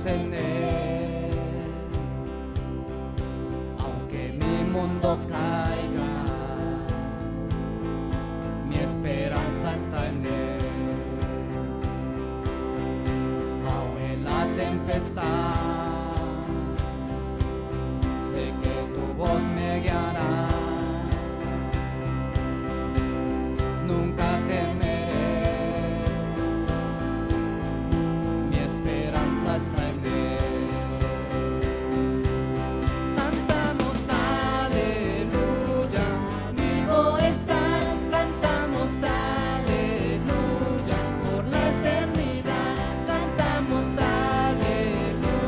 descanso en Él. Aunque mi mundo caiga, mi esperanza está en Él. Aún en la tempestad, sé que tu voz me guiará. Nunca temeré, mi esperanza está en Él. Cantamos aleluya, vivo estás, cantamos aleluya, por la eternidad, cantamos aleluya.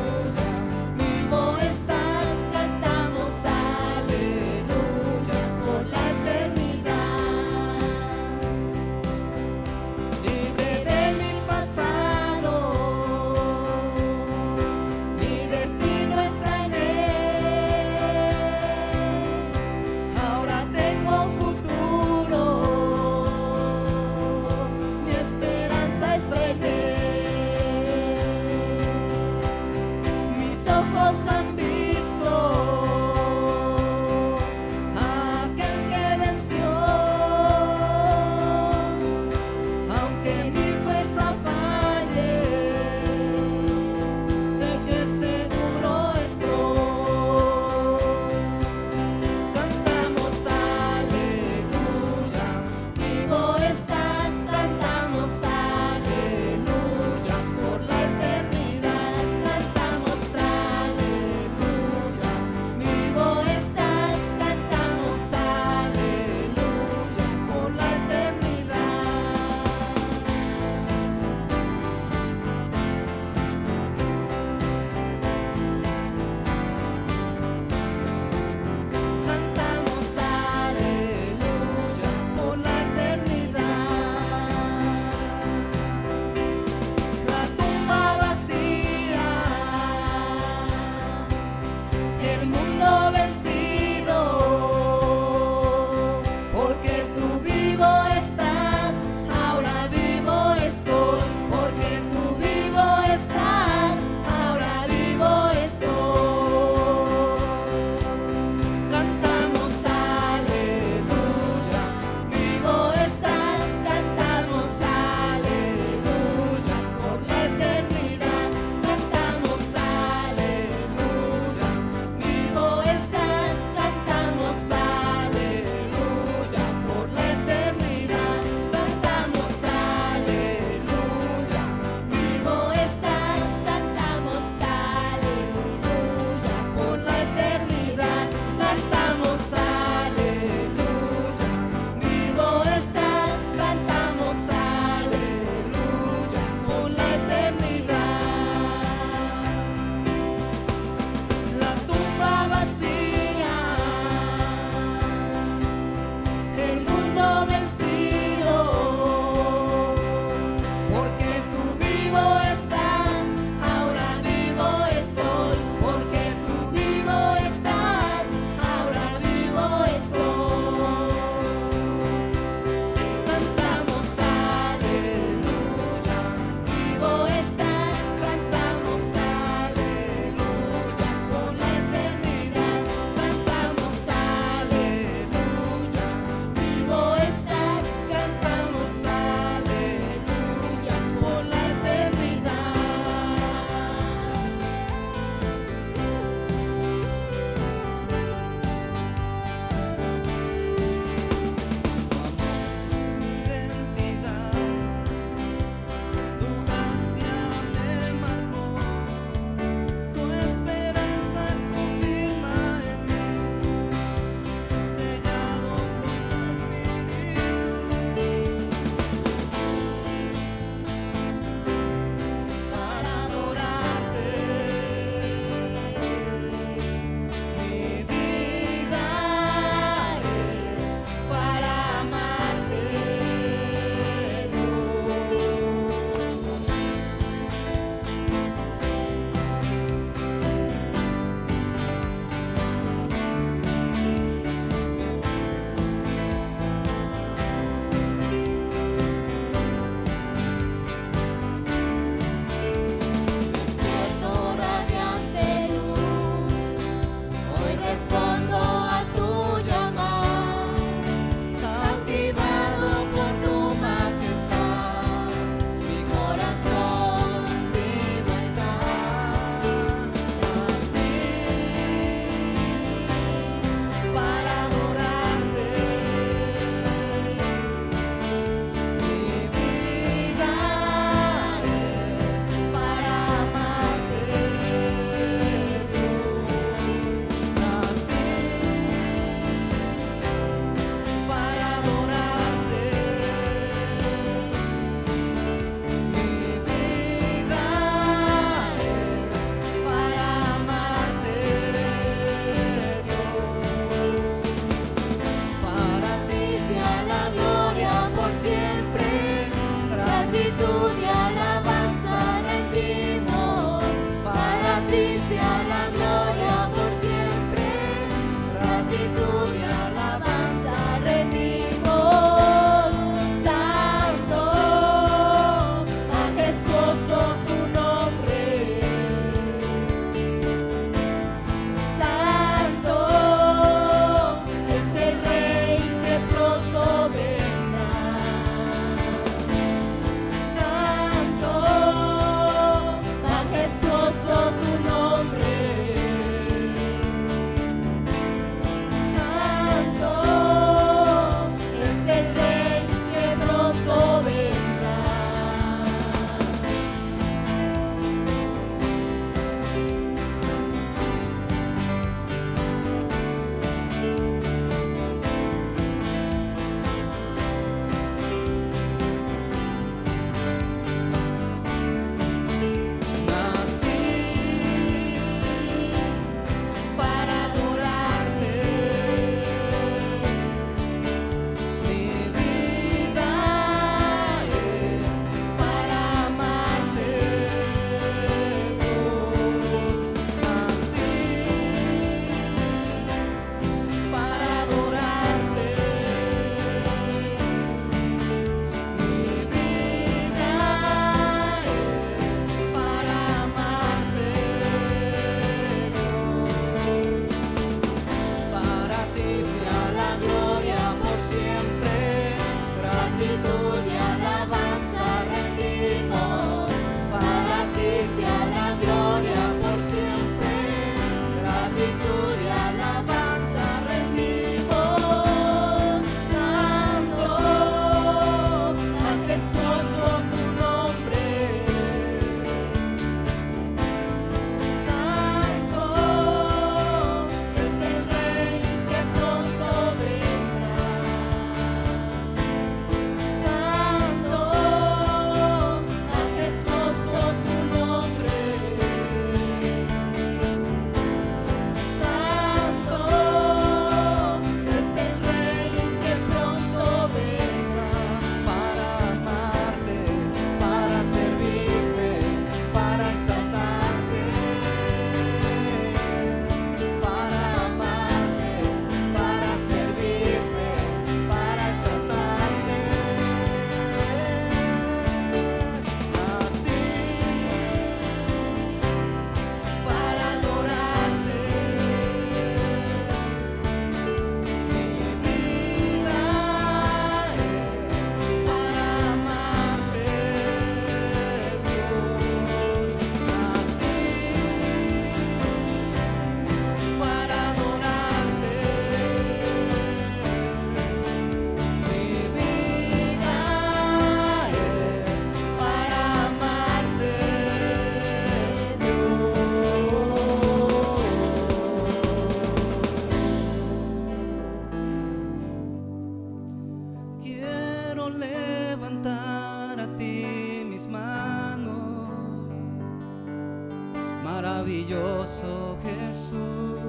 Maravilloso Jesús,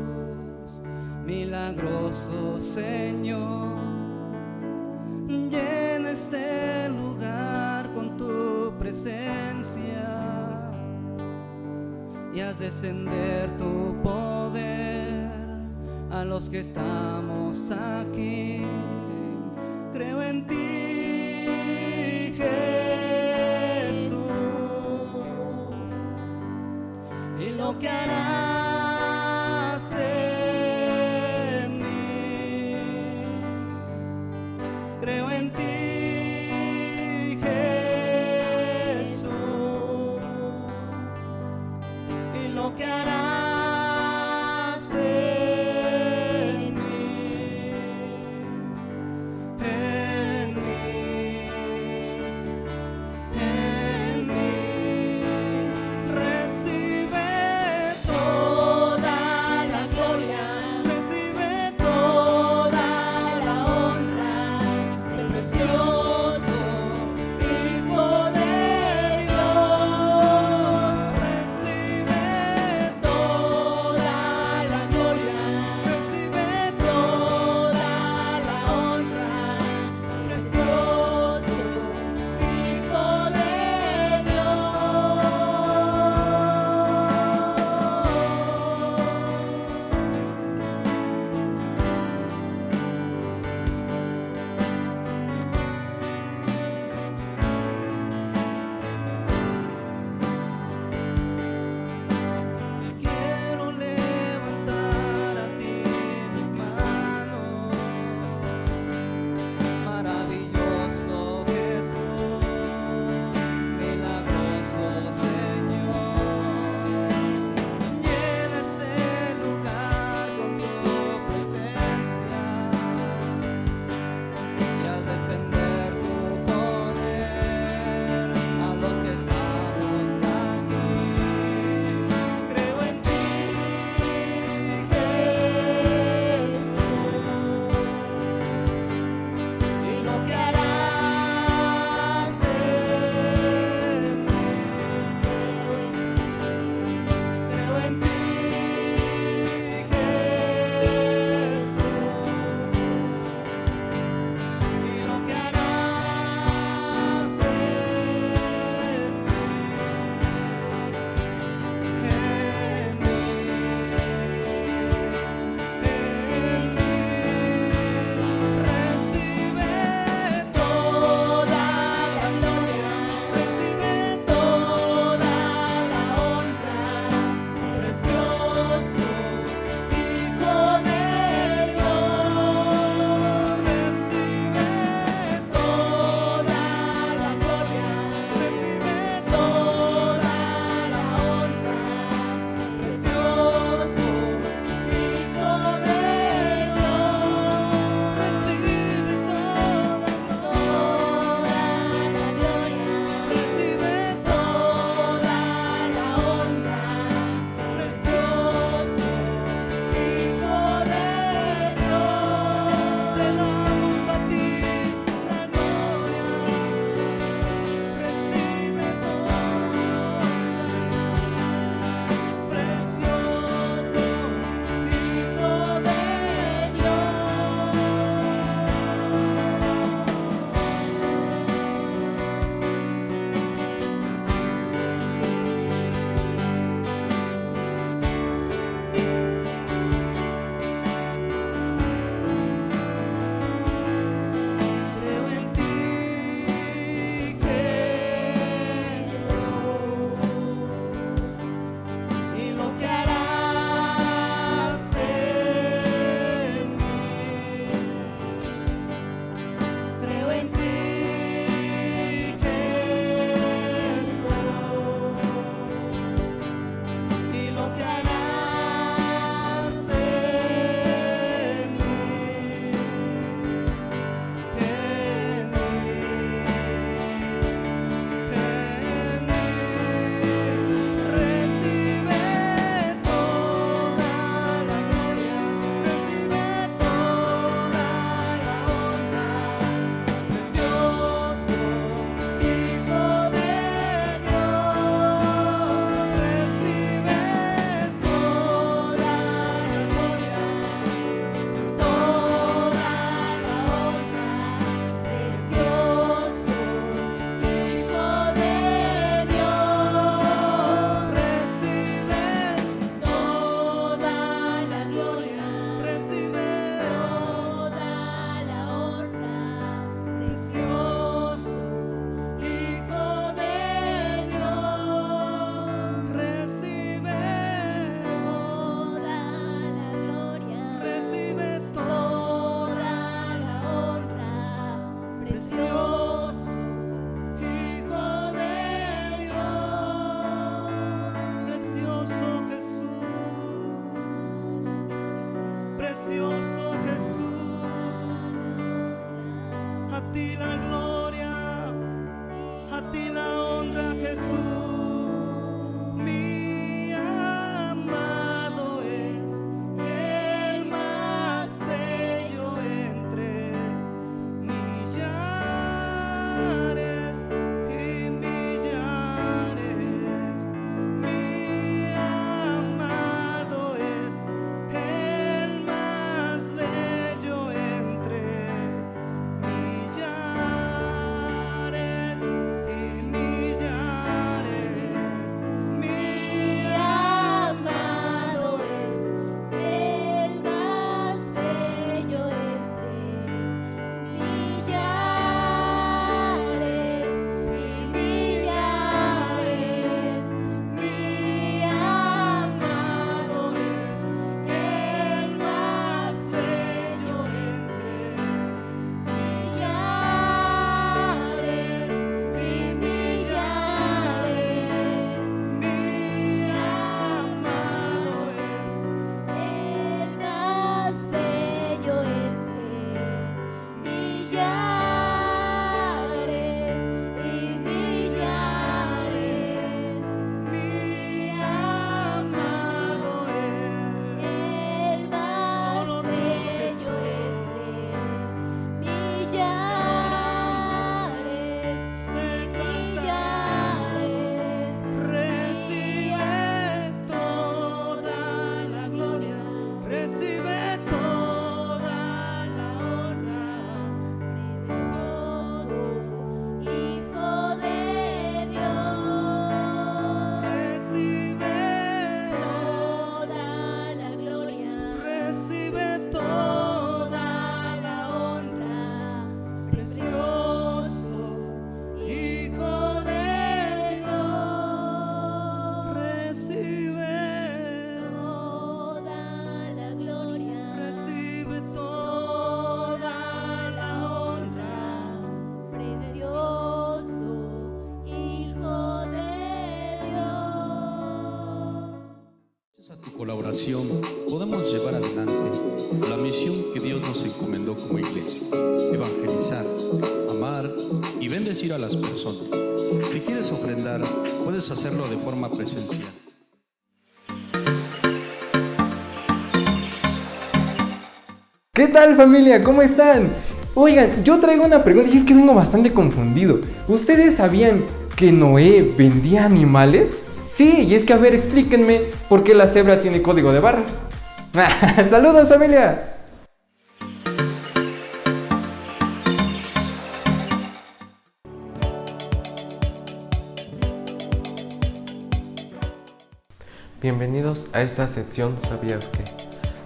milagroso Señor, llena este lugar con tu presencia y haz descender tu poder a los que estamos aquí. Creo en ti, Jesús, y lo que harás en mí. Creo en ti, Jesús, y lo que harás en mí, en mí, en mí. Recibe toda la gloria, recibe toda la honra, el precioso Hijo de Dios. Recibe toda Gracias a tu colaboración podemos llevar adelante la misión que Dios nos encomendó como iglesia: evangelizar, amar y bendecir a las personas. Si quieres ofrendar, puedes hacerlo de forma presencial. ¿Qué tal, familia? ¿Cómo están? Oigan, yo traigo una pregunta y es que vengo bastante confundido. ¿Ustedes sabían que Noé vendía animales? Sí, y es que a ver, explíquenme por qué la cebra tiene código de barras. ¡Saludos, familia! Bienvenidos a esta sección ¿Sabías qué?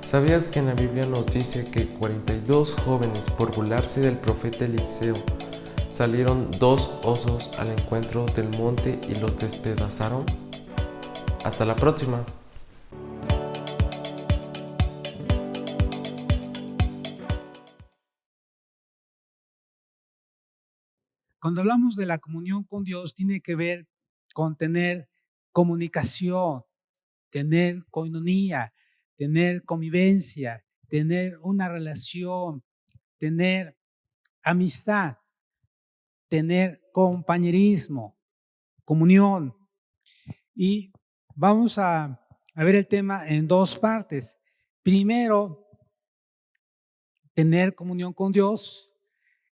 ¿Sabías que en la Biblia nos dice que 42 jóvenes, por burlarse del profeta Eliseo, salieron 2 osos al encuentro del monte y los despedazaron? Hasta la próxima. Cuando hablamos de la comunión con Dios, tiene que ver con tener comunicación, tener coinonía, tener convivencia, tener una relación, tener amistad, tener compañerismo, comunión. Y vamos a ver el tema en 2 partes. Primero, tener comunión con Dios.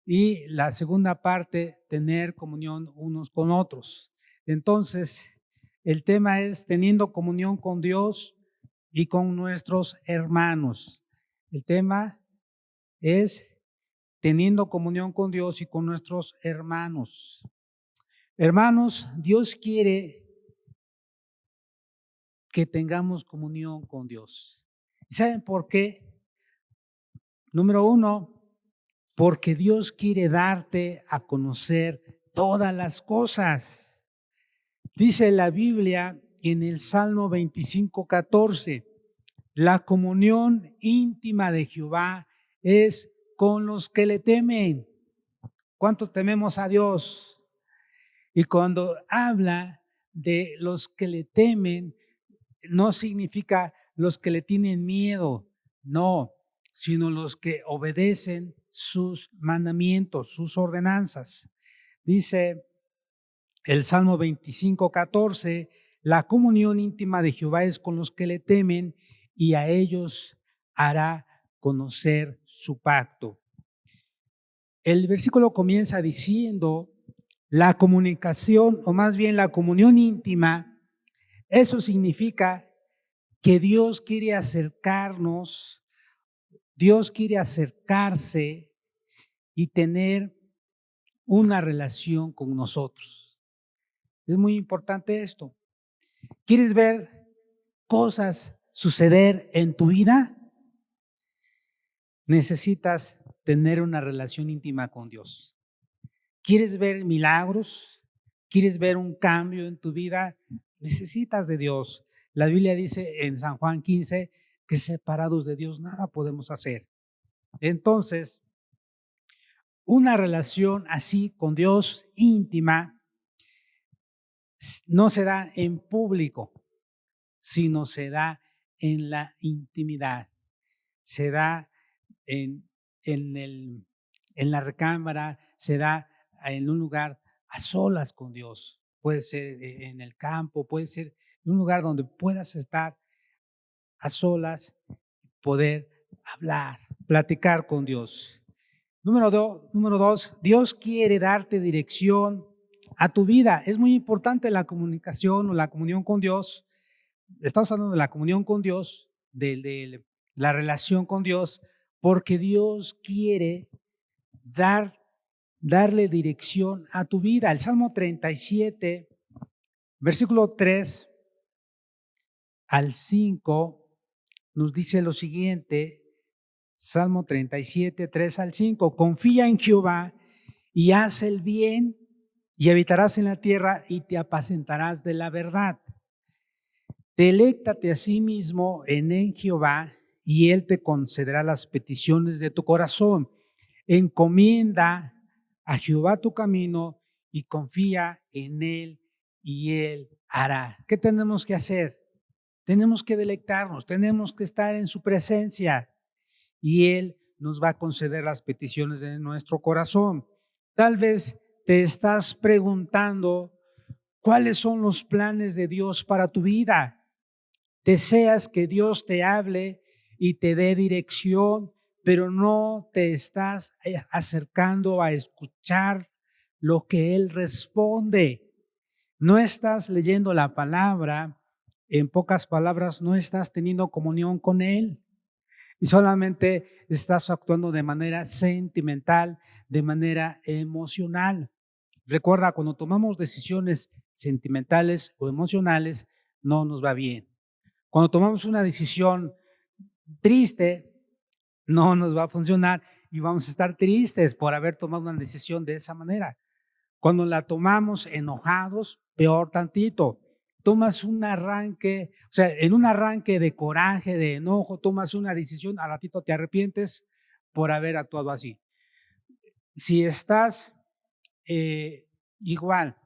Y la segunda parte, tener comunión unos con otros. Entonces, el tema es teniendo comunión con Dios y con nuestros hermanos. El tema es teniendo comunión con Dios y con nuestros hermanos. Hermanos, Dios quiere que tengamos comunión con Dios. ¿Saben por qué? Número 1, porque Dios quiere darte a conocer todas las cosas. Dice la Biblia en el Salmo 25:14, la comunión íntima de Jehová es con los que le temen. ¿Cuántos tememos a Dios? Y cuando habla de los que le temen, no significa los que le tienen miedo, no, sino los que obedecen sus mandamientos, sus ordenanzas. Dice el Salmo 25:14, la comunión íntima de Jehová es con los que le temen y a ellos hará conocer su pacto. El versículo comienza diciendo la comunicación, o más bien la comunión íntima. Eso significa que Dios quiere acercarnos, Dios quiere acercarse y tener una relación con nosotros. Es muy importante esto. ¿Quieres ver cosas suceder en tu vida? Necesitas tener una relación íntima con Dios. ¿Quieres ver milagros? ¿Quieres ver un cambio en tu vida? Necesitas de Dios. La Biblia dice en San Juan 15 que separados de Dios nada podemos hacer. Entonces, una relación así con Dios íntima no se da en público, sino se da en la intimidad. Se da en la recámara, se da en un lugar a solas con Dios. Puede ser en el campo, puede ser en un lugar donde puedas estar a solas, poder hablar, platicar con Dios. Número dos, Dios quiere darte dirección a tu vida. Es muy importante la comunicación o la comunión con Dios. Estamos hablando de la comunión con Dios, de la relación con Dios, porque Dios quiere darle dirección a tu vida. El Salmo 37, versículo 3 al 5, nos dice lo siguiente. Salmo 37, 3 al 5. Confía en Jehová y haz el bien y habitarás en la tierra y te apacentarás de la verdad. Deléctate a sí mismo en Jehová y Él te concederá las peticiones de tu corazón. Encomienda a Jehová tu camino y confía en Él y Él hará. ¿Qué tenemos que hacer? tenemos que deleitarnos, tenemos que estar en su presencia y Él nos va a conceder las peticiones de nuestro corazón. Tal vez te estás preguntando cuáles son los planes de Dios para tu vida. Deseas que Dios te hable y te dé dirección, pero no te estás acercando a escuchar lo que Él responde. No estás leyendo la palabra, en pocas palabras, no estás teniendo comunión con Él y solamente estás actuando de manera sentimental, de manera emocional. Recuerda, cuando tomamos decisiones sentimentales o emocionales, no nos va bien. Cuando tomamos una decisión triste, no nos va a funcionar y vamos a estar tristes por haber tomado una decisión de esa manera. Cuando la tomamos enojados, peor tantito. Tomas un arranque, o sea, en un arranque de coraje, de enojo, tomas una decisión, al ratito te arrepientes por haber actuado así. Si estás igual,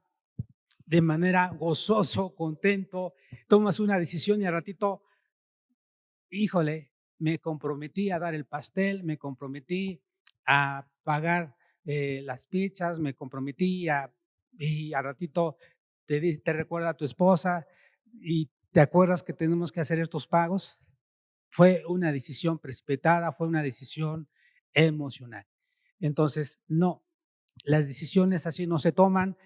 de manera gozoso, contento, tomas una decisión y al ratito, híjole, me comprometí a dar el pastel, me comprometí a pagar las pizzas, me comprometí y al ratito te recuerda a tu esposa y te acuerdas que tenemos que hacer estos pagos. Fue una decisión precipitada, fue una decisión emocional. Entonces, no, las decisiones así no se toman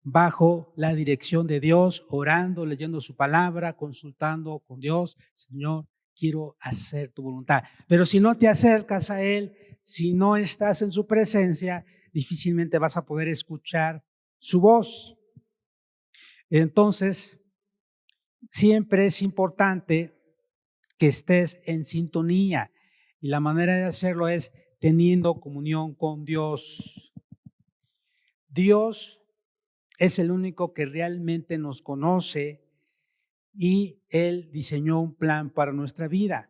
bajo la dirección de Dios, orando, leyendo su palabra, consultando con Dios. Señor, quiero hacer tu voluntad. Pero si no te acercas a Él, si no estás en su presencia, difícilmente vas a poder escuchar su voz. Entonces, siempre es importante que estés en sintonía y la manera de hacerlo es teniendo comunión con Dios. Dios es el único que realmente nos conoce y Él diseñó un plan para nuestra vida.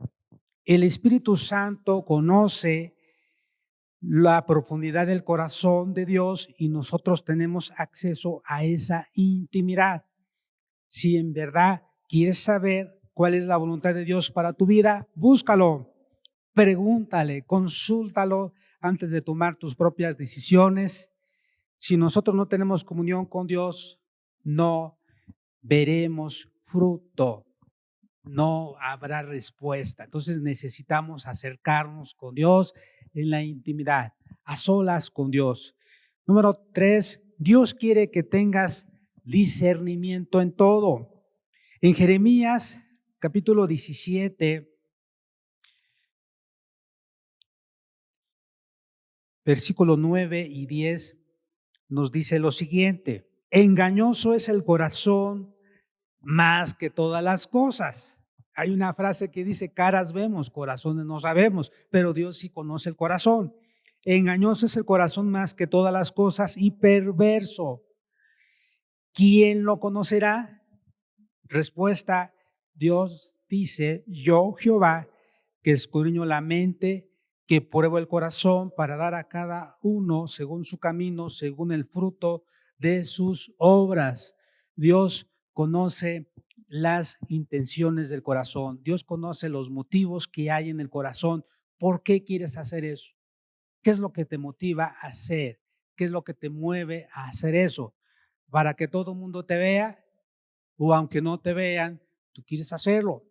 El Espíritu Santo conoce la profundidad del corazón de Dios y nosotros tenemos acceso a esa intimidad. Si en verdad quieres saber cuál es la voluntad de Dios para tu vida, búscalo, pregúntale, consúltalo antes de tomar tus propias decisiones. Si nosotros no tenemos comunión con Dios, no veremos fruto, no habrá respuesta. Entonces necesitamos acercarnos con Dios en la intimidad, a solas con Dios. Número 3, Dios quiere que tengas discernimiento en todo. En Jeremías capítulo 17, versículos 9 y 10, nos dice lo siguiente: engañoso es el corazón más que todas las cosas. Hay una frase que dice: caras vemos, corazones no sabemos, pero Dios sí conoce el corazón. Engañoso es el corazón más que todas las cosas y perverso. ¿Quién lo conocerá? Respuesta: Dios dice: yo, Jehová, que escudriño la mente, que pruebo el corazón para dar a cada uno según su camino, según el fruto de sus obras. Dios conoce las intenciones del corazón. Dios conoce los motivos que hay en el corazón. ¿Por qué quieres hacer eso? ¿Qué es lo que te motiva a hacer? ¿Qué es lo que te mueve a hacer eso? ¿Para que todo el mundo te vea? O aunque no te vean, tú quieres hacerlo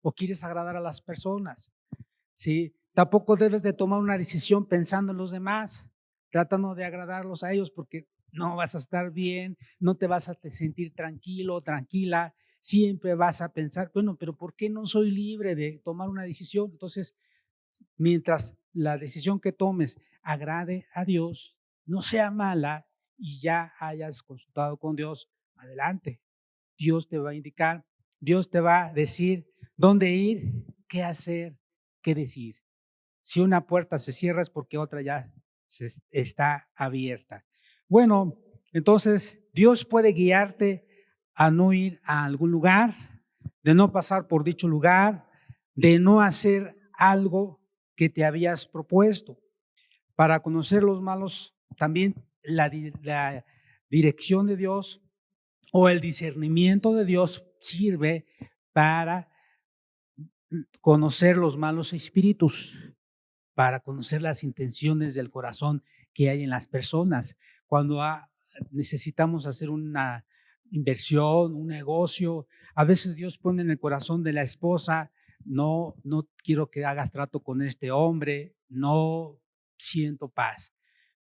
o quieres agradar a las personas. ¿Sí? Tampoco debes de tomar una decisión pensando en los demás, tratando de agradarlos a ellos, porque no vas a estar bien, no te vas a sentir tranquilo, tranquila. Siempre vas a pensar, bueno, pero ¿por qué no soy libre de tomar una decisión? Entonces, mientras la decisión que tomes agrade a Dios, no sea mala y ya hayas consultado con Dios, adelante. Dios te va a indicar, Dios te va a decir dónde ir, qué hacer, qué decir. Si una puerta se cierra es porque otra ya está abierta. Bueno, entonces Dios puede guiarte a no ir a algún lugar, de no pasar por dicho lugar, de no hacer algo que te habías propuesto. Para conocer los malos, también la dirección de Dios o el discernimiento de Dios sirve para conocer los malos espíritus, para conocer las intenciones del corazón que hay en las personas. Cuando necesitamos hacer una inversión, un negocio, a veces Dios pone en el corazón de la esposa: no quiero que hagas trato con este hombre, no siento paz.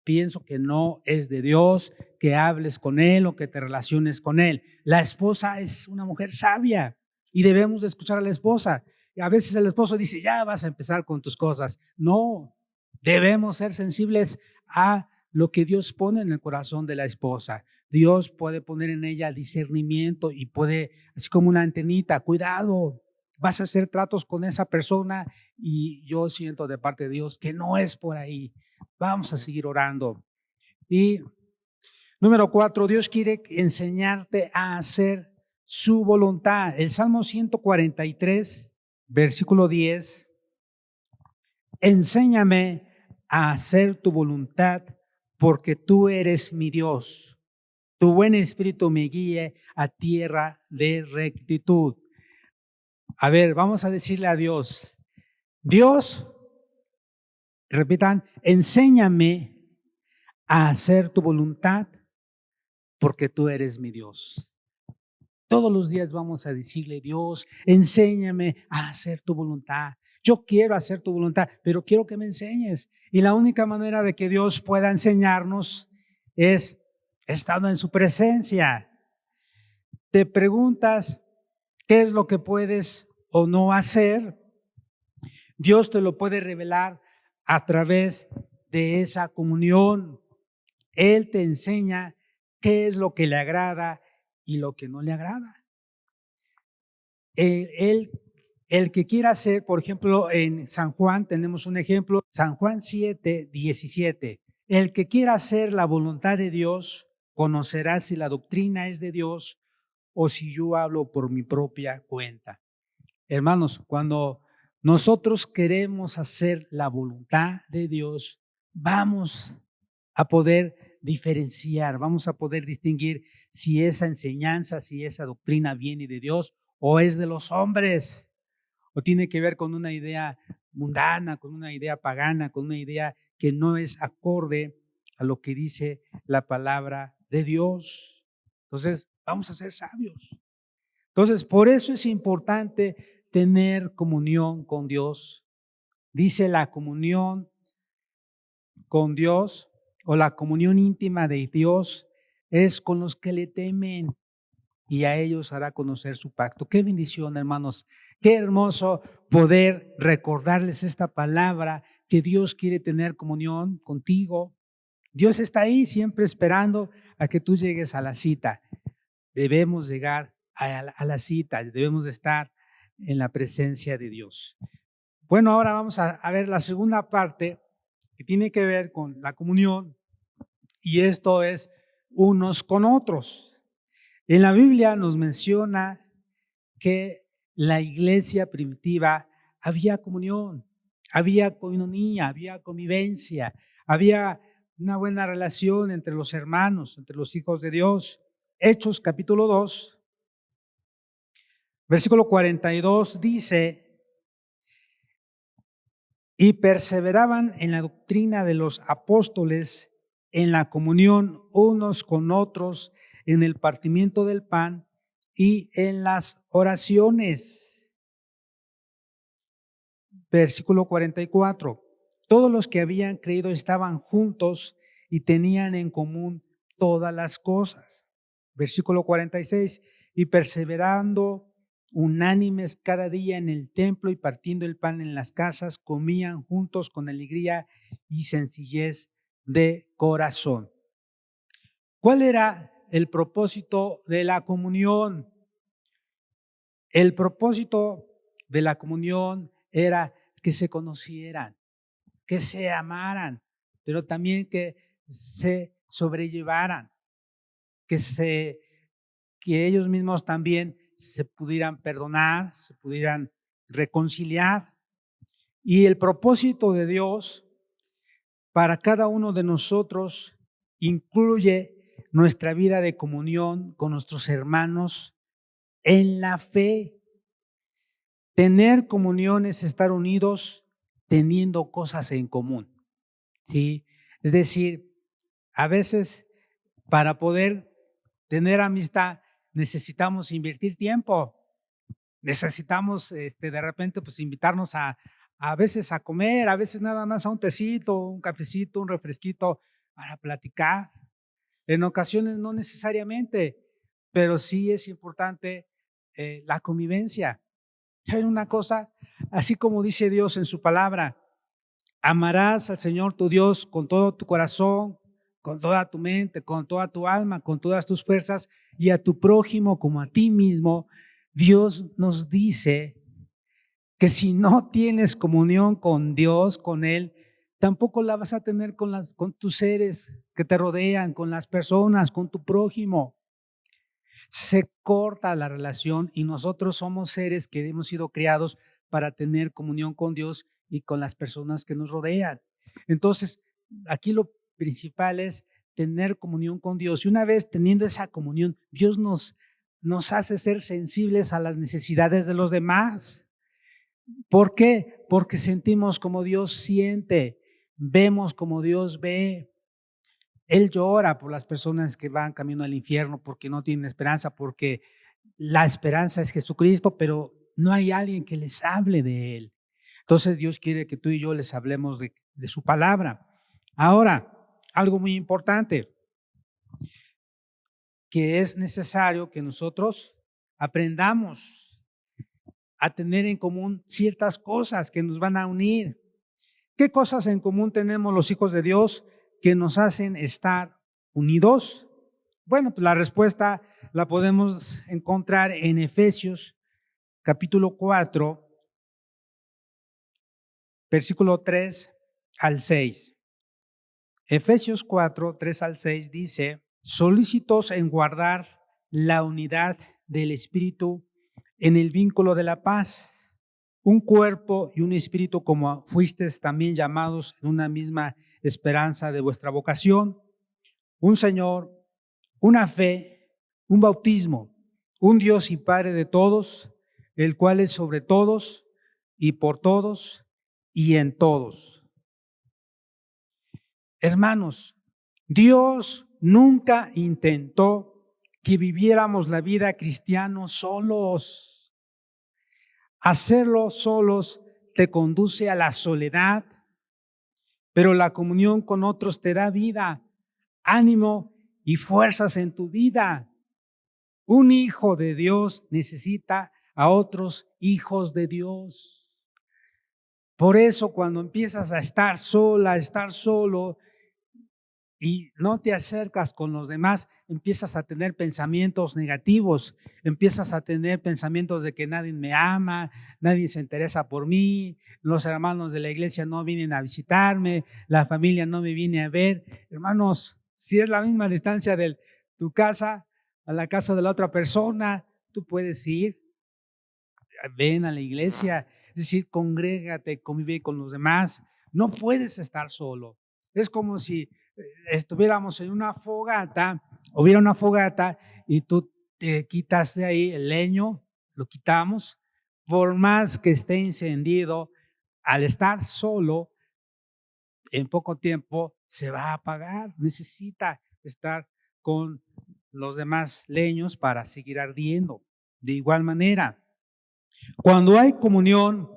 Pienso que no es de Dios, que hables con él o que te relaciones con él. La esposa es una mujer sabia y debemos de escuchar a la esposa. Y a veces el esposo dice: ya vas a empezar con tus cosas. No, debemos ser sensibles a lo que Dios pone en el corazón de la esposa. Dios puede poner en ella discernimiento y puede, así como una antenita: cuidado, vas a hacer tratos con esa persona y yo siento de parte de Dios que no es por ahí. Vamos a seguir orando. Y número 4, Dios quiere enseñarte a hacer su voluntad. El Salmo 143, versículo 10: enséñame a hacer tu voluntad, porque tú eres mi Dios. Tu buen espíritu me guíe a tierra de rectitud. A ver, vamos a decirle a Dios: Dios, repitan, enséñame a hacer tu voluntad, porque tú eres mi Dios. Todos los días vamos a decirle: Dios, enséñame a hacer tu voluntad. Yo quiero hacer tu voluntad, pero quiero que me enseñes. Y la única manera de que Dios pueda enseñarnos es estando en su presencia. Te preguntas qué es lo que puedes o no hacer. Dios te lo puede revelar a través de esa comunión. Él te enseña qué es lo que le agrada y lo que no le agrada. El que quiera hacer, por ejemplo, en San Juan tenemos un ejemplo, San Juan 7, 17. El que quiera hacer la voluntad de Dios conocerá si la doctrina es de Dios o si yo hablo por mi propia cuenta. Hermanos, cuando nosotros queremos hacer la voluntad de Dios, vamos a poder diferenciar, vamos a poder distinguir si esa enseñanza, si esa doctrina viene de Dios o es de los hombres, o tiene que ver con una idea mundana, con una idea pagana, con una idea que no es acorde a lo que dice la palabra de Dios. Entonces, vamos a ser sabios. Entonces, por eso es importante tener comunión con Dios. Dice: la comunión con Dios o la comunión íntima de Dios es con los que le temen, y a ellos hará conocer su pacto. Qué bendición, hermanos. Qué hermoso poder recordarles esta palabra, que Dios quiere tener comunión contigo. Dios está ahí siempre esperando a que tú llegues a la cita. Debemos llegar a la cita, debemos de estar en la presencia de Dios. Bueno, ahora vamos a ver la segunda parte, que tiene que ver con la comunión, y esto es unos con otros. En la Biblia nos menciona que la iglesia primitiva había comunión, había coinonía, había convivencia, había una buena relación entre los hermanos, entre los hijos de Dios. Hechos capítulo 2, versículo 42 dice: y perseveraban en la doctrina de los apóstoles, en la comunión unos con otros, en el partimiento del pan y en las oraciones. Versículo 44. Todos los que habían creído estaban juntos y tenían en común todas las cosas. Versículo 46. Y perseverando unánimes cada día en el templo y partiendo el pan en las casas, comían juntos con alegría y sencillez de corazón. ¿Cuál era el propósito de la comunión? El propósito de la comunión era que se conocieran, que se amaran, pero también que se sobrellevaran, que ellos mismos también se pudieran perdonar, se pudieran reconciliar. Y el propósito de Dios para cada uno de nosotros incluye nuestra vida de comunión con nuestros hermanos en la fe. Tener comunión es estar unidos teniendo cosas en común, ¿sí? Es decir, a veces para poder tener amistad necesitamos invertir tiempo. Necesitamos de repente pues invitarnos a veces a comer, a veces nada más a un tecito, un cafecito, un refresquito para platicar. En ocasiones no necesariamente, pero sí es importante la convivencia. Hay una cosa, así como dice Dios en su palabra, amarás al Señor tu Dios con todo tu corazón, con toda tu mente, con toda tu alma, con todas tus fuerzas y a tu prójimo como a ti mismo. Dios nos dice que si no tienes comunión con Dios, con Él, tampoco la vas a tener con tus seres que te rodean, con las personas, con tu prójimo. Se corta la relación y nosotros somos seres que hemos sido creados para tener comunión con Dios y con las personas que nos rodean. Entonces, aquí lo principal es tener comunión con Dios. Y una vez teniendo esa comunión, Dios nos hace ser sensibles a las necesidades de los demás. ¿Por qué? Porque sentimos como Dios siente, vemos como Dios ve. Él llora por las personas que van camino al infierno porque no tienen esperanza, porque la esperanza es Jesucristo, pero no hay alguien que les hable de Él. Entonces Dios quiere que tú y yo les hablemos de su palabra. Ahora, algo muy importante, que es necesario que nosotros aprendamos a tener en común ciertas cosas que nos van a unir. ¿Qué cosas en común tenemos los hijos de Dios que nos hacen estar unidos? Bueno, pues la respuesta la podemos encontrar en Efesios capítulo 4, versículo 3 al 6. Efesios 4, 3 al 6 dice: solícitos en guardar la unidad del Espíritu en el vínculo de la paz, un cuerpo y un espíritu, como fuisteis también llamados en una misma esperanza de vuestra vocación, un Señor, una fe, un bautismo, un Dios y Padre de todos, el cual es sobre todos y por todos y en todos. Hermanos, Dios nunca intentó que viviéramos la vida cristiana solos. Hacerlo solos te conduce a la soledad, pero la comunión con otros te da vida, ánimo y fuerzas en tu vida. Un hijo de Dios necesita a otros hijos de Dios. Por eso cuando empiezas a estar sola, a estar solo y no te acercas con los demás, empiezas a tener pensamientos negativos, empiezas a tener pensamientos de que nadie me ama, nadie se interesa por mí, los hermanos de la iglesia no vienen a visitarme, la familia no me viene a ver. Hermanos, si es la misma distancia de tu casa a la casa de la otra persona, tú puedes ir, ven a la iglesia, es decir, congrégate, convive con los demás, no puedes estar solo. Es como si estuviéramos en una fogata, hubiera una fogata y tú te quitas de ahí el leño, lo quitamos, por más que esté encendido, al estar solo, en poco tiempo se va a apagar, necesita estar con los demás leños para seguir ardiendo. De igual manera, cuando hay comunión,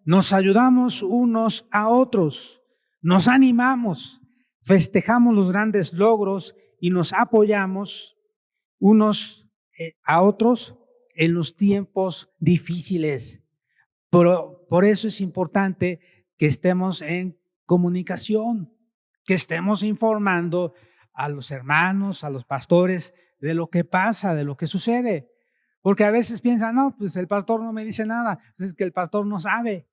nos ayudamos unos a otros, nos animamos, festejamos los grandes logros y nos apoyamos unos a otros en los tiempos difíciles. Por eso es importante que estemos en comunicación, que estemos informando a los hermanos, a los pastores de lo que pasa, de lo que sucede. Porque a veces piensan, no, pues el pastor no me dice nada, es que el pastor no sabe.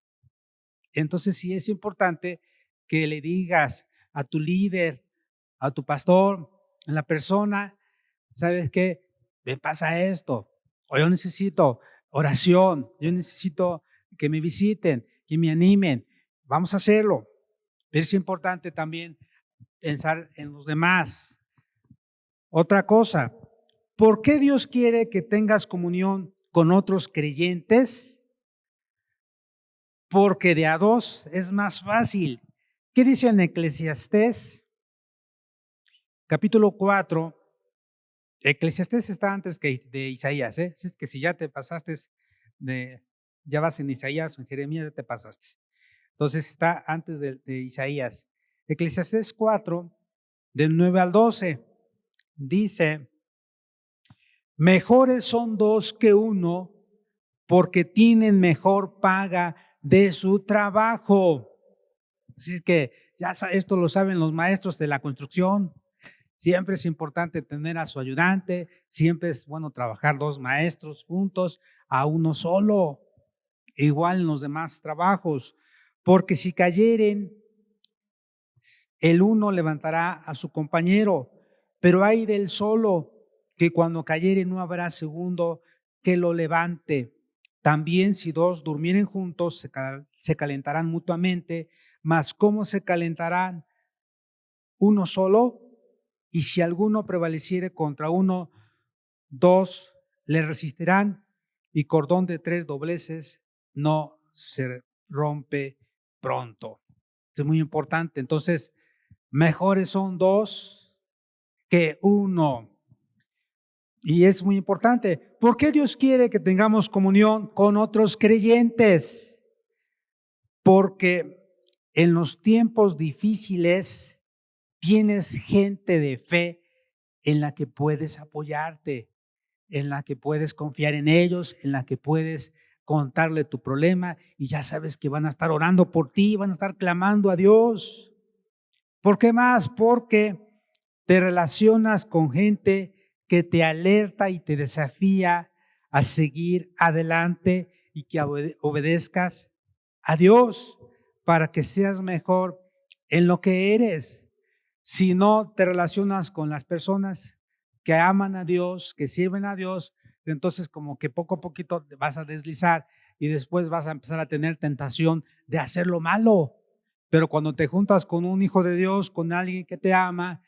Entonces sí es importante que le digas a tu líder, a tu pastor, a la persona, ¿sabes qué? Me pasa esto, o yo necesito oración, yo necesito que me visiten, que me animen, vamos a hacerlo. Pero es importante también pensar en los demás. Otra cosa, ¿por qué Dios quiere que tengas comunión con otros creyentes, porque de a dos es más fácil. ¿Qué dice en Eclesiastés? Capítulo 4. Eclesiastés está antes que de Isaías, ¿eh? Es que si ya te pasaste ya vas en Isaías o en Jeremías, ya te pasaste. Entonces está antes de Isaías. Eclesiastés 4, del 9 al 12, dice: mejores son dos que uno, porque tienen mejor paga de su trabajo. Así que esto lo saben los maestros de la construcción. Siempre es importante tener a su ayudante, siempre es bueno trabajar dos maestros juntos a uno solo, igual en los demás trabajos, porque si cayeren, el uno levantará a su compañero, pero hay del solo, que cuando cayere no habrá segundo que lo levante. También si dos durmieren juntos, se calentarán mutuamente, mas ¿cómo se calentarán uno solo? Y si alguno prevaleciere contra uno, dos le resistirán, y cordón de tres dobleces no se rompe pronto. Esto es muy importante. Entonces, mejores son dos que uno. Y es muy importante. ¿Por qué Dios quiere que tengamos comunión con otros creyentes? Porque en los tiempos difíciles tienes gente de fe en la que puedes apoyarte, en la que puedes confiar en ellos, en la que puedes contarle tu problema y ya sabes que van a estar orando por ti, van a estar clamando a Dios. ¿Por qué más? Porque te relacionas con gente que te alerta y te desafía a seguir adelante y que obedezcas a Dios para que seas mejor en lo que eres. Si no te relacionas con las personas que aman a Dios, que sirven a Dios, entonces como que poco a poquito te vas a deslizar y después vas a empezar a tener tentación de hacer lo malo. Pero cuando te juntas con un hijo de Dios, con alguien que te ama,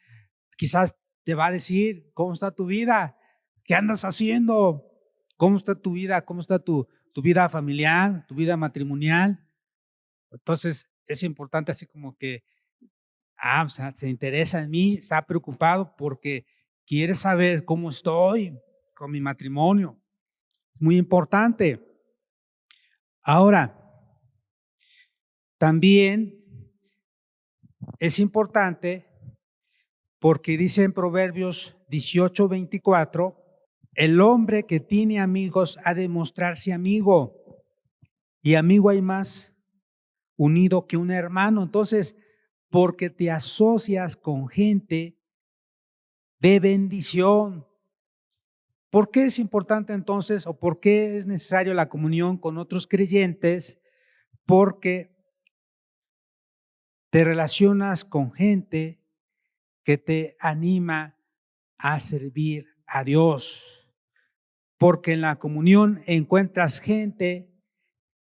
quizás te va a decir: ¿cómo está tu vida? ¿Qué andas haciendo? ¿Cómo está tu vida? ¿Cómo está tu vida familiar, tu vida matrimonial? Entonces es importante así como que, o sea, se interesa en mí, está preocupado porque quiere saber cómo estoy con mi matrimonio. Muy importante. Ahora, también es importante porque dice en Proverbios 18:24, el hombre que tiene amigos ha de mostrarse amigo, y amigo hay más unido que un hermano. Entonces, porque te asocias con gente de bendición. ¿Por qué es importante entonces, o por qué es necesario la comunión con otros creyentes? Porque te relacionas con gente que te anima a servir a Dios. Porque en la comunión encuentras gente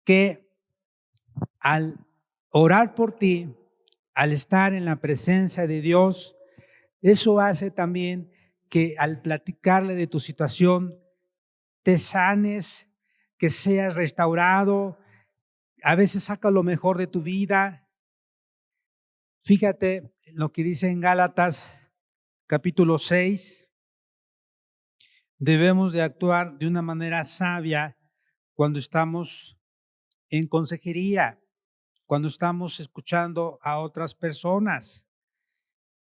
que al orar por ti, al estar en la presencia de Dios, eso hace también que al platicarle de tu situación, te sanes, que seas restaurado, a veces saca lo mejor de tu vida. Fíjate lo que dice en Gálatas capítulo 6, debemos de actuar de una manera sabia cuando estamos en consejería, cuando estamos escuchando a otras personas.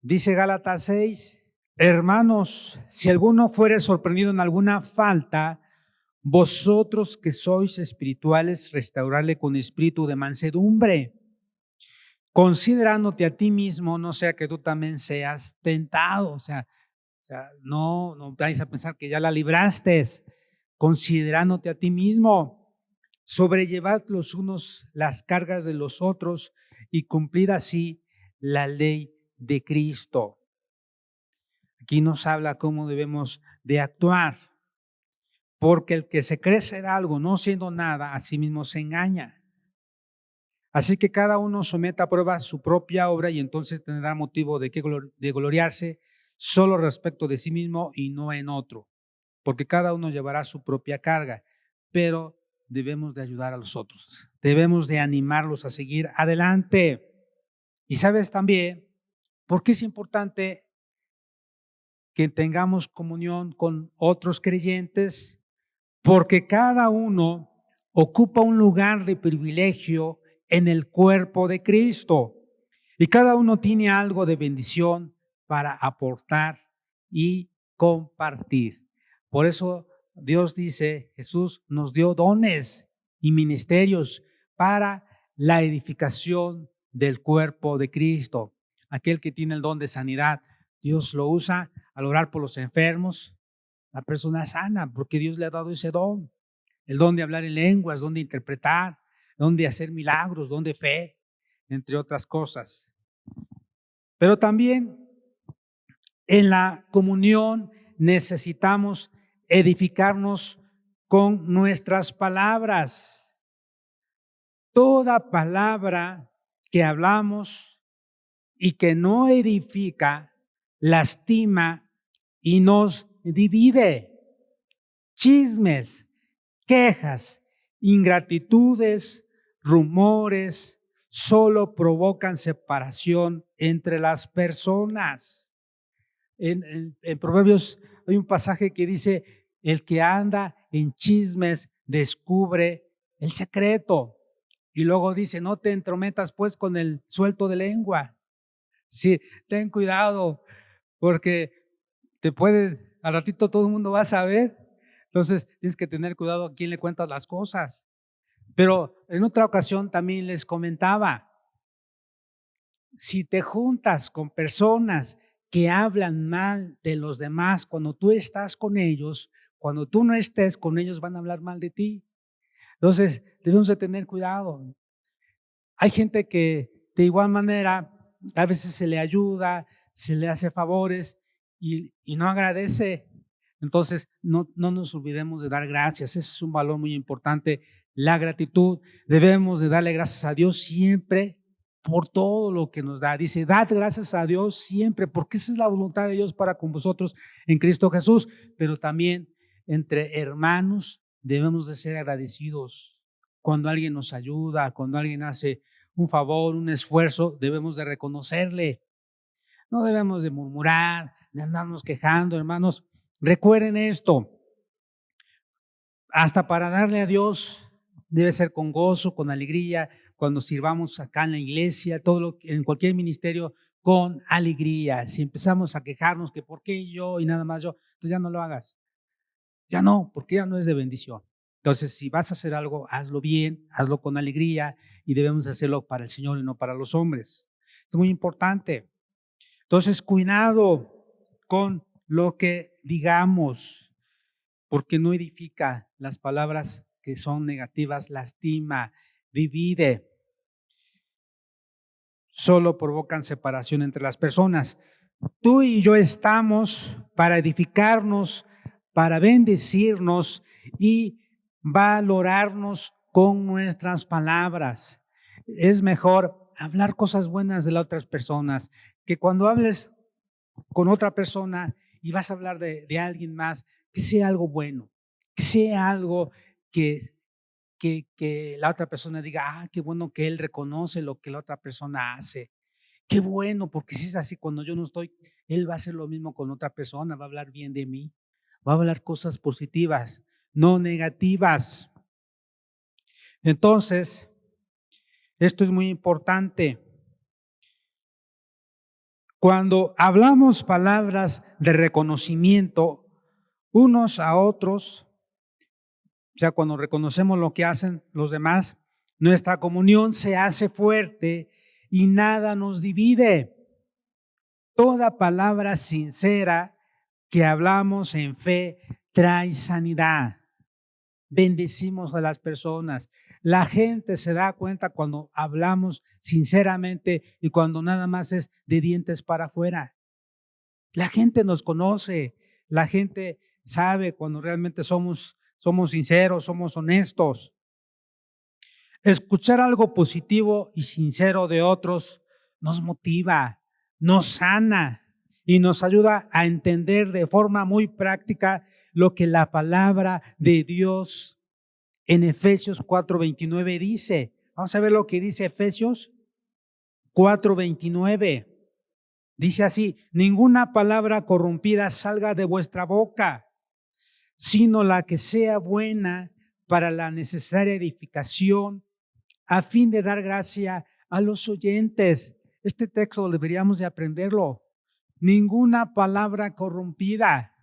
Dice Gálatas 6, hermanos, si alguno fuere sorprendido en alguna falta, vosotros que sois espirituales, restaurarle con espíritu de mansedumbre, considerándote a ti mismo, no sea que tú también seas tentado. O sea, no vais a pensar que ya la libraste, considerándote a ti mismo, sobrellevad los unos las cargas de los otros y cumplid así la ley de Cristo. Aquí nos habla cómo debemos de actuar, porque el que se cree ser algo no siendo nada, a sí mismo se engaña. Así que cada uno someta a prueba su propia obra y entonces tendrá motivo de gloriarse solo respecto de sí mismo y no en otro, porque cada uno llevará su propia carga. pero debemos de ayudar a los otros. Debemos de animarlos a seguir adelante. Y sabes también por qué es importante que tengamos comunión con otros creyentes, porque cada uno ocupa un lugar de privilegio en el cuerpo de Cristo y cada uno tiene algo de bendición para aportar y compartir. Por eso Dios dice, Jesús nos dio dones y ministerios para la edificación del cuerpo de Cristo. Aquel que tiene el don de sanidad, Dios lo usa al orar por los enfermos, la persona sana, porque Dios le ha dado ese don. El don de hablar en lenguas, don de interpretar, don de hacer milagros, don de fe, entre otras cosas. Pero también en la comunión necesitamos edificarnos con nuestras palabras. Toda palabra que hablamos y que no edifica, lastima y nos divide. Chismes, quejas, ingratitudes, rumores, solo provocan separación entre las personas. En Proverbios hay un pasaje que dice, el que anda en chismes descubre el secreto. Y luego dice, no te entrometas pues con el suelto de lengua. Sí, ten cuidado porque te puede, al ratito todo el mundo va a saber. Entonces tienes que tener cuidado a quién le cuentas las cosas. Pero en otra ocasión también les comentaba, si te juntas con personas que hablan mal de los demás, cuando tú estás con ellos, cuando tú no estés con ellos van a hablar mal de ti. Entonces debemos de tener cuidado. Hay gente que de igual manera a veces se le ayuda, se le hace favores y no agradece. Entonces no nos olvidemos de dar gracias. Ese es un valor muy importante, la gratitud. Debemos de darle gracias a Dios siempre por todo lo que nos da. Dice, dad gracias a Dios siempre, porque esa es la voluntad de Dios para con vosotros en Cristo Jesús. Pero también entre hermanos debemos de ser agradecidos. Cuando alguien nos ayuda, cuando alguien hace un favor, un esfuerzo, debemos de reconocerle. No debemos de murmurar, de andarnos quejando, hermanos. Recuerden esto, hasta para darle a Dios debe ser con gozo, con alegría, cuando sirvamos acá en la iglesia, en cualquier ministerio, con alegría. Si empezamos a quejarnos que por qué yo y nada más yo, entonces ya no lo hagas. Ya no, porque ya no es de bendición. Entonces, si vas a hacer algo, hazlo bien, hazlo con alegría y debemos hacerlo para el Señor y no para los hombres. Es muy importante. Entonces, cuidado con lo que digamos, porque no edifica. Las palabras que son negativas lastima, divide, solo provocan separación entre las personas. Tú y yo estamos para edificarnos, para bendecirnos y valorarnos con nuestras palabras. Es mejor hablar cosas buenas de las otras personas, que cuando hables con otra persona y vas a hablar de alguien más, que sea algo bueno, que sea algo que la otra persona diga, qué bueno que él reconoce lo que la otra persona hace. Qué bueno, porque si es así, cuando yo no estoy, él va a hacer lo mismo con otra persona, va a hablar bien de mí, va a hablar cosas positivas, no negativas. Entonces, esto es muy importante. Cuando hablamos palabras de reconocimiento unos a otros, o sea, cuando reconocemos lo que hacen los demás, nuestra comunión se hace fuerte y nada nos divide. Toda palabra sincera que hablamos en fe trae sanidad. Bendecimos a las personas. La gente se da cuenta cuando hablamos sinceramente y cuando nada más es de dientes para afuera. La gente nos conoce, la gente sabe cuando realmente somos sinceros, somos honestos. Escuchar algo positivo y sincero de otros nos motiva, nos sana y nos ayuda a entender de forma muy práctica lo que la palabra de Dios En Efesios 4:29 dice, vamos a ver lo que dice Efesios 4:29. Dice así: ninguna palabra corrompida salga de vuestra boca, sino la que sea buena para la necesaria edificación, a fin de dar gracia a los oyentes. Este texto deberíamos de aprenderlo. Ninguna palabra corrompida,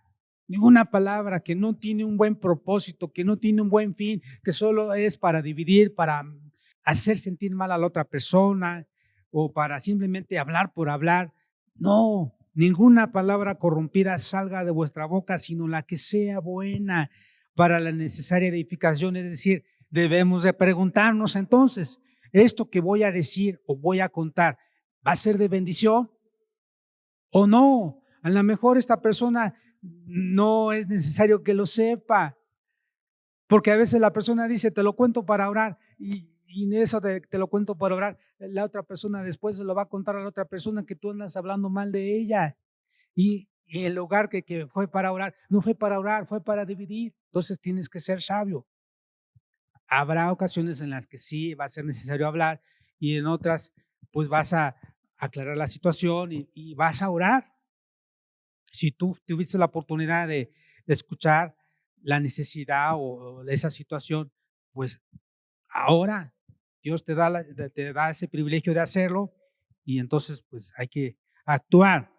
ninguna palabra que no tiene un buen propósito, que no tiene un buen fin, que solo es para dividir, para hacer sentir mal a la otra persona o para simplemente hablar por hablar. No, ninguna palabra corrompida salga de vuestra boca, sino la que sea buena para la necesaria edificación. Es decir, debemos de preguntarnos entonces, ¿esto que voy a decir o voy a contar va a ser de bendición o no? A lo mejor esta persona no es necesario que lo sepa, porque a veces la persona dice, te lo cuento para orar, y en eso te lo cuento para orar, la otra persona después se lo va a contar a la otra persona que tú andas hablando mal de ella. Y el lugar que fue para orar, no fue para orar, fue para dividir. Entonces tienes que ser sabio. Habrá ocasiones en las que sí va a ser necesario hablar y en otras pues vas a aclarar la situación y vas a orar. Si tú tuviste la oportunidad de escuchar la necesidad o esa situación, pues ahora Dios te da ese privilegio de hacerlo y entonces pues hay que actuar.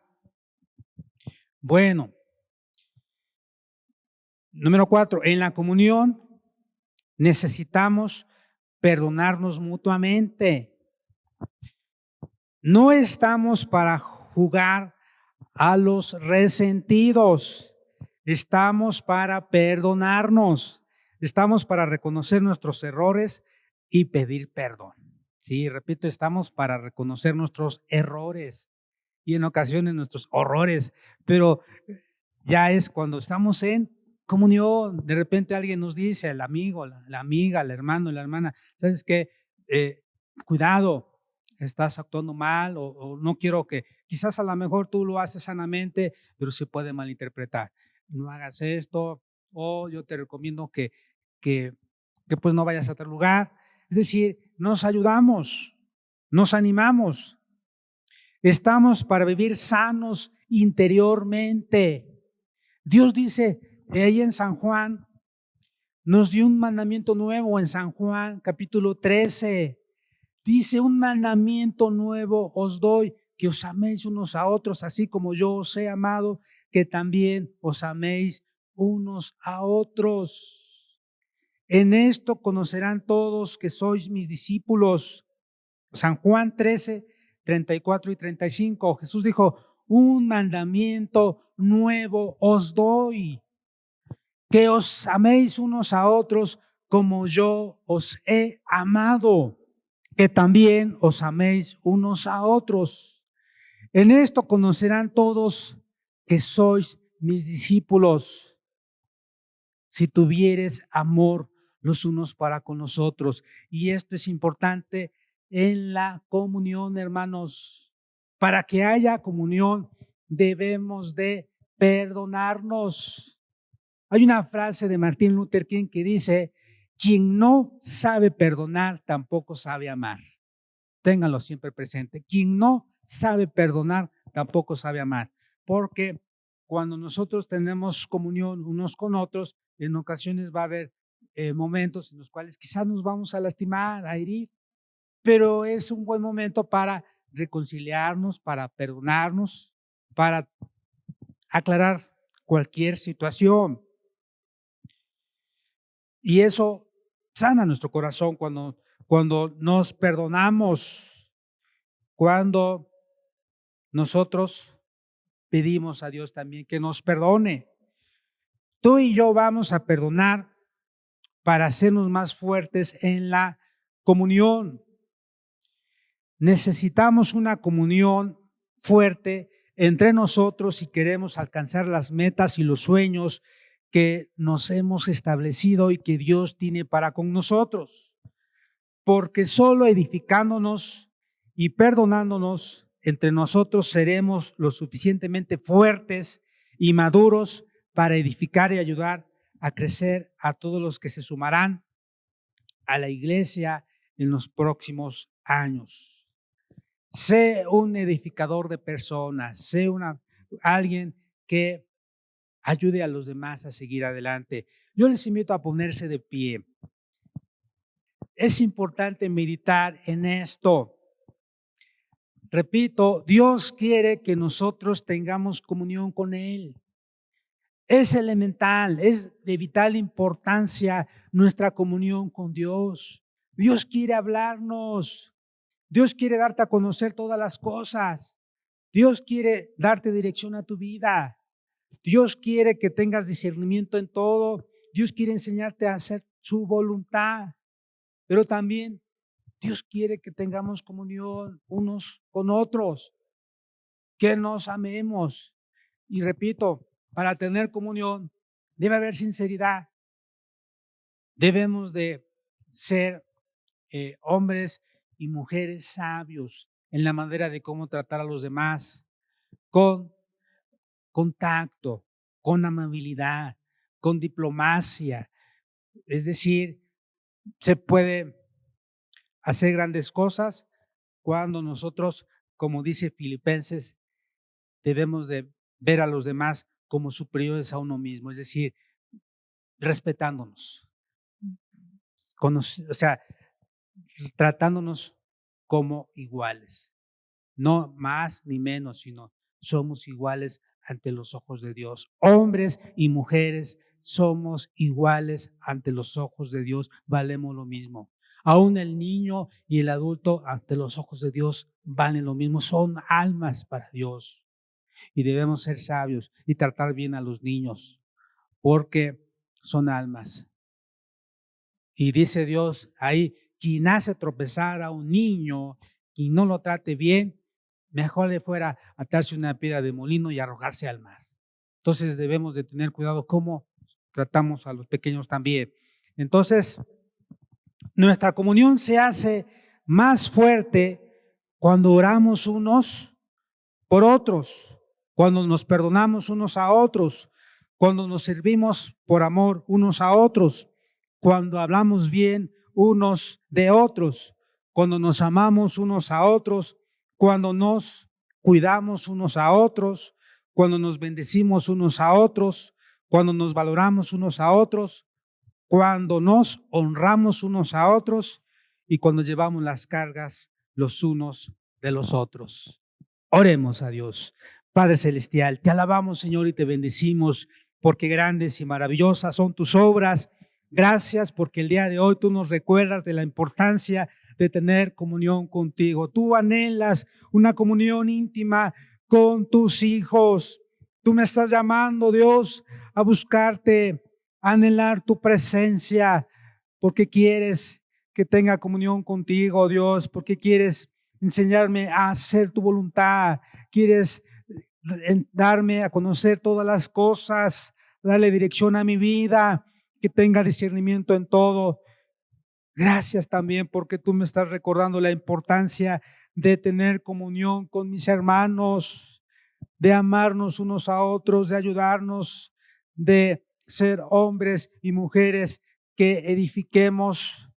Bueno, número 4, en la comunión necesitamos perdonarnos mutuamente. No estamos para jugar a los resentidos, estamos para perdonarnos, estamos para reconocer nuestros errores y pedir perdón. Sí, repito, estamos para reconocer nuestros errores y en ocasiones nuestros horrores, pero ya es cuando estamos en comunión. De repente alguien nos dice, el amigo, la amiga, el hermano, la hermana, ¿sabes qué? Cuidado, estás actuando mal o no quiero que, quizás a lo mejor tú lo haces sanamente, pero se puede malinterpretar. No hagas esto o yo te recomiendo que pues no vayas a tal lugar. Es decir, nos ayudamos, nos animamos. Estamos para vivir sanos interiormente. Dios dice ahí en San Juan, nos dio un mandamiento nuevo en San Juan capítulo 13. Dice, un mandamiento nuevo os doy, que os améis unos a otros, así como yo os he amado, que también os améis unos a otros. En esto conocerán todos que sois mis discípulos. San Juan 13, 34 y 35. Jesús dijo, un mandamiento nuevo os doy, que os améis unos a otros como yo os he amado, que también os améis unos a otros. En esto conocerán todos que sois mis discípulos, si tuvieres amor los unos para con los otros. Y esto es importante en la comunión, hermanos. Para que haya comunión debemos de perdonarnos. Hay una frase de Martin Luther King que dice, quien no sabe perdonar tampoco sabe amar. Ténganlo siempre presente. Quien no sabe perdonar tampoco sabe amar. Porque cuando nosotros tenemos comunión unos con otros, en ocasiones va a haber momentos en los cuales quizás nos vamos a lastimar, a herir, pero es un buen momento para reconciliarnos, para perdonarnos, para aclarar cualquier situación. Y eso sana nuestro corazón cuando nos perdonamos, cuando nosotros pedimos a Dios también que nos perdone. Tú y yo vamos a perdonar para hacernos más fuertes en la comunión. Necesitamos una comunión fuerte entre nosotros si queremos alcanzar las metas y los sueños que nos hemos establecido y que Dios tiene para con nosotros. Porque solo edificándonos y perdonándonos entre nosotros seremos lo suficientemente fuertes y maduros para edificar y ayudar a crecer a todos los que se sumarán a la iglesia en los próximos años. Sé un edificador de personas, sé alguien que ayude a los demás a seguir adelante. Yo les invito a ponerse de pie. Es importante meditar en esto. Repito, Dios quiere que nosotros tengamos comunión con Él. Es elemental, es de vital importancia nuestra comunión con Dios. Dios quiere hablarnos. Dios quiere darte a conocer todas las cosas. Dios quiere darte dirección a tu vida. Dios quiere que tengas discernimiento en todo. Dios quiere enseñarte a hacer su voluntad. Pero también Dios quiere que tengamos comunión unos con otros, que nos amemos. Y repito, para tener comunión debe haber sinceridad. Debemos de ser hombres y mujeres sabios en la manera de cómo tratar a los demás, con contacto, con amabilidad, con diplomacia. Es decir, se puede hacer grandes cosas cuando nosotros, como dice Filipenses, debemos de ver a los demás como superiores a uno mismo, es decir, respetándonos, o sea, tratándonos como iguales, no más ni menos, sino somos iguales ante los ojos de Dios. Hombres y mujeres somos iguales ante los ojos de Dios, valemos lo mismo. Aún el niño y el adulto ante los ojos de Dios valen lo mismo, son almas para Dios. Y debemos ser sabios y tratar bien a los niños, porque son almas. Y dice Dios ahí, quien hace tropezar a un niño y no lo trate bien, mejor le fuera atarse una piedra de molino y arrojarse al mar. Entonces debemos de tener cuidado cómo tratamos a los pequeños también. Entonces, nuestra comunión se hace más fuerte cuando oramos unos por otros, cuando nos perdonamos unos a otros, cuando nos servimos por amor unos a otros, cuando hablamos bien unos de otros, cuando nos amamos unos a otros, cuando nos cuidamos unos a otros, cuando nos bendecimos unos a otros, cuando nos valoramos unos a otros, cuando nos honramos unos a otros y cuando llevamos las cargas los unos de los otros. Oremos a Dios. Padre Celestial, te alabamos, Señor, y te bendecimos porque grandes y maravillosas son tus obras. Gracias porque el día de hoy tú nos recuerdas de la importancia de tener comunión contigo. Tú anhelas una comunión íntima con tus hijos. Tú me estás llamando, Dios, a buscarte, a anhelar tu presencia, porque quieres que tenga comunión contigo, Dios, porque quieres enseñarme a hacer tu voluntad, quieres darme a conocer todas las cosas, darle dirección a mi vida, que tenga discernimiento en todo. Gracias también porque tú me estás recordando la importancia de tener comunión con mis hermanos, de amarnos unos a otros, de ayudarnos, de ser hombres y mujeres que edifiquemos,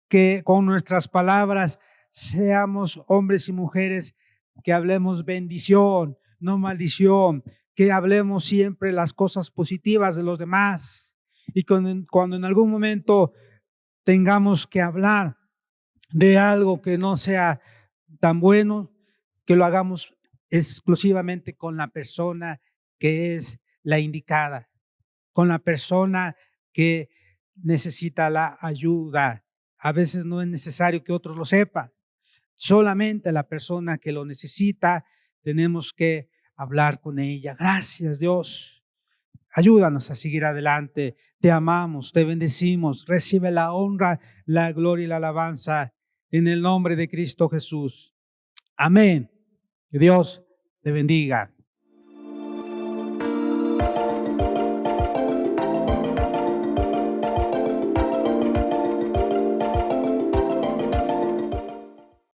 que con nuestras palabras seamos hombres y mujeres que hablemos bendición, no maldición, que hablemos siempre las cosas positivas de los demás. Y cuando en algún momento tengamos que hablar de algo que no sea tan bueno, que lo hagamos exclusivamente con la persona que es la indicada, con la persona que necesita la ayuda. A veces no es necesario que otros lo sepan, solamente la persona que lo necesita, tenemos que hablar con ella. Gracias, Dios. Ayúdanos a seguir adelante. Te amamos, te bendecimos. Recibe la honra, la gloria y la alabanza en el nombre de Cristo Jesús. Amén. Que Dios te bendiga.